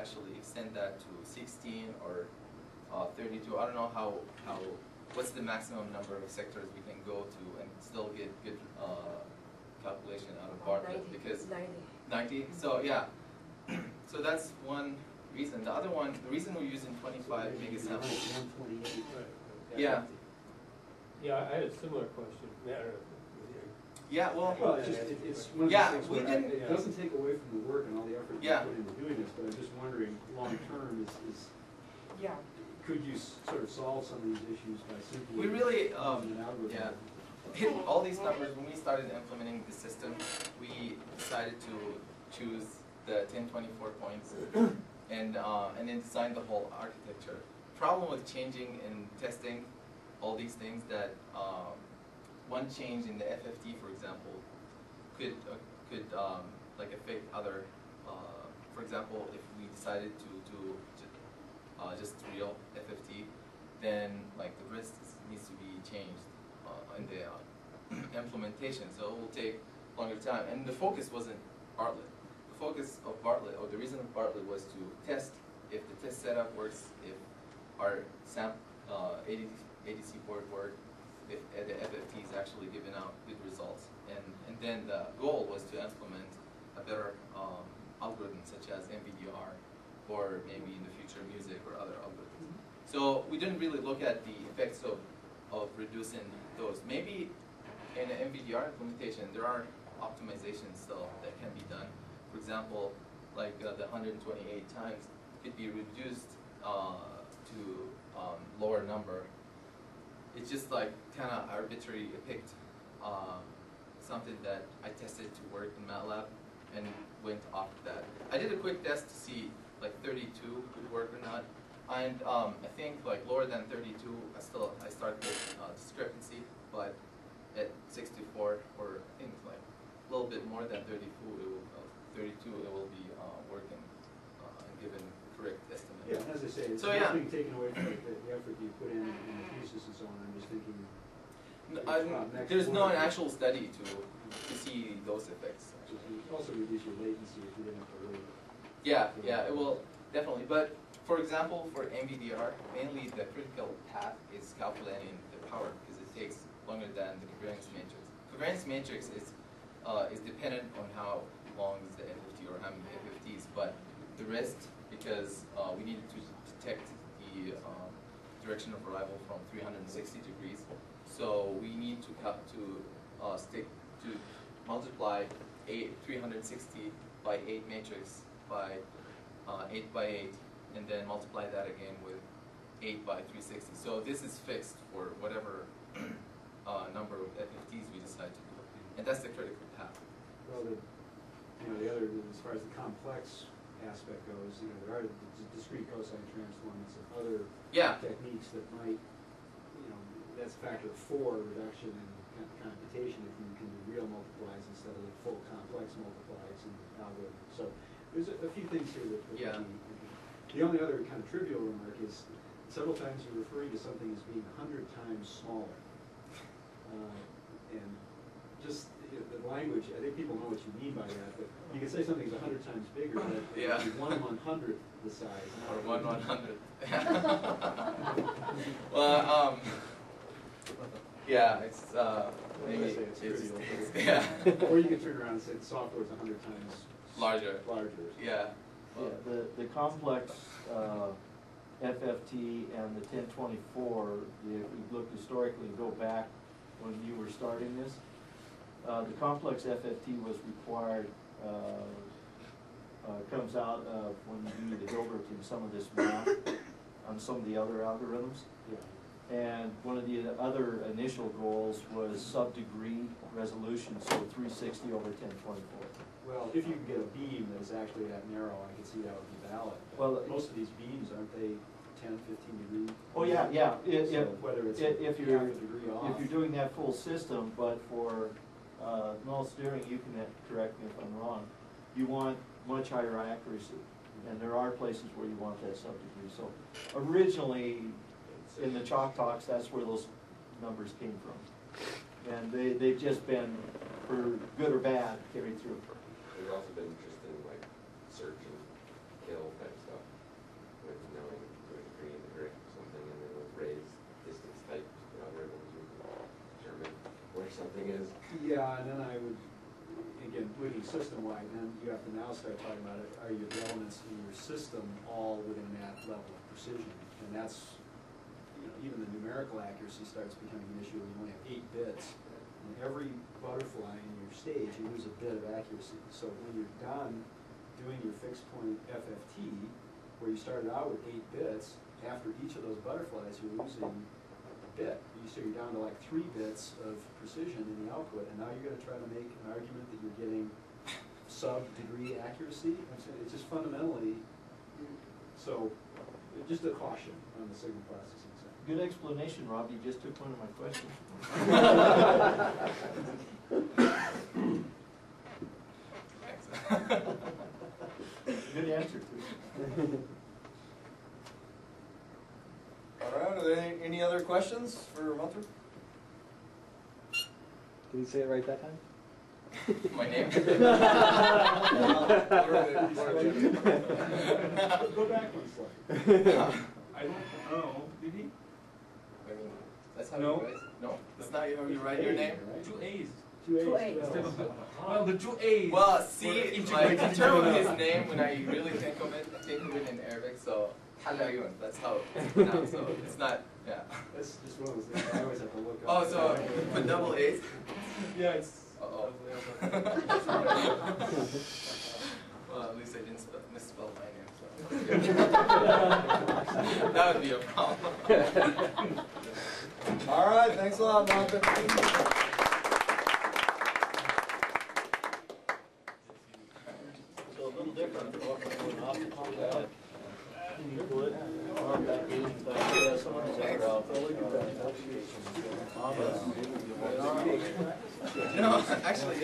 actually extend that to 16 or 32. I don't know what's the maximum number of sectors we can go to and still get good calculation out of Bartlett, 90, because 90. 90. So yeah, so that's one reason. The other one, the reason we're using 25 megasamples. 128. Yeah. Yeah, I had a similar question. Yeah, well, It's one of yeah, those things we where didn't. it doesn't take away from the work and all the effort you Yeah. put into doing this, but I'm just wondering, long term, Yeah. could you sort of solve some of these issues by simply We really, using an algorithm? yeah. Hit all these numbers. When we started implementing the system, we decided to choose the 1024 points and then design the whole architecture. Problem with changing and testing all these things that one change in the FFT, for example, could like affect other. For example, if we decided to do just real FFT, then like the risk needs to be changed in the implementation. So it will take longer time. And the focus wasn't Bartlett. The focus of Bartlett, or the reason of Bartlett, was to test if the test setup works, if our ADC board work, if the FFT is actually giving out good results. And then the goal was to implement a better algorithm such as MVDR, or maybe in the future music or other algorithms. So we didn't really look at the effects of reducing those. Maybe in an MVDR implementation there are optimizations still that can be done. For example, like the 128 times could be reduced to lower number. It's just like kind of arbitrary. I picked something that I tested to work in MATLAB and went off that. I did a quick test to see like 32 would work or not, and I think like lower than 32, I start with discrepancy, but at 64, or I think like a little bit more than 32, it will be working and given correct estimate. Yeah, as I say, it's So, not being taken away from the effort you put in the thesis and so on. I'm just thinking. There's no actual study to see those effects. It also reduce your latency if you didn't have to really. Yeah, it will definitely. But for example, for MVDR, mainly the critical path is calculating the power because it takes longer than the covariance matrix. Covariance matrix is dependent on how long is the FFT or how many FFTs, but the rest, because we needed to detect the direction of arrival from 360 degrees, so we need to multiply 360 by 8 matrix by 8 by 8, and then multiply that again with 8 by 360. So this is fixed for whatever number of FFTs we decide to do, and that's the critical path. Well, the other, as far as the complex aspect goes, there are discrete cosine transforms and other techniques that might, that's a factor of 4 reduction in computation if you can do real multiplies instead of the full complex multiplies in the algorithm. So there's a few things here that could be. The only other kind of trivial remark is several times you're referring to something as being 100 times smaller. And just the language, I think people know what you mean by that, but you can say something's 100 times bigger, but it's 1/100th the size. Or 1/100th. Well, yeah, it's maybe it's trivial. yeah. Or you can turn around and say the software is 100 times larger. Yeah. Yeah, the complex FFT and the 1024, if you look historically, go back when you were starting this, the complex FFT was required, comes out of when you do the Hilbert and some of this math on some of the other algorithms. Yeah. And one of the other initial goals was sub-degree resolution, so 360 over 1024. Well, if you can get a beam that is actually that narrow, I can see that would be valid. Well, most of these beams, aren't they 10, 15 degree? Oh yeah. So whether it's if half you're a degree off. if you're doing that full system, but for null steering, you can correct me if I'm wrong. You want much higher accuracy, and there are places where you want that sub-degree. So originally, in the chalk talks, that's where those numbers came from, and they've just been, for good or bad, carried through. There's also been interest in like search and kill type stuff. everything is. Yeah, and then I would, again, looking system-wide, then you have to now start talking about it, are your elements in your system all within that level of precision? And that's, you know, even the numerical accuracy starts becoming an issue when you only have 8 bits. And every butterfly in your stage, you lose a bit of accuracy. So when you're done doing your fixed point FFT, where you started out with 8 bits, after each of those butterflies, you're losing a bit. So you're down to like 3 bits of precision in the output, and now you're going to try to make an argument that you're getting sub-degree accuracy. I'm saying it's just fundamentally, so just a caution on the signal processing side. Good explanation, Rob. You just took one of my questions. Good answer, too. All right, are there any other questions for Gunther? Did he say it right that time? My name? Go back one slide. I don't know, did he? I mean, that's how No. you write. No, that's not how you write your name. Right? 2 A's. 2 A's. Two A's. Instead of the, well, the 2 A's. Well, see, were like integrated in terms of into his the- name, when I really think of it in Arabic, so Halayun, that's how it's pronounced. So it's not, yeah. That's just one of those things I always have to look up. Oh, so with double A's? Yeah, it's. Uh-oh. Well, at least I didn't misspell my name, so. That would be a problem. All right, thanks a lot, Gunther. So a little different from what we're doing off the top of that. Can you pull it? Or back in, but yeah, someone is out. No, actually.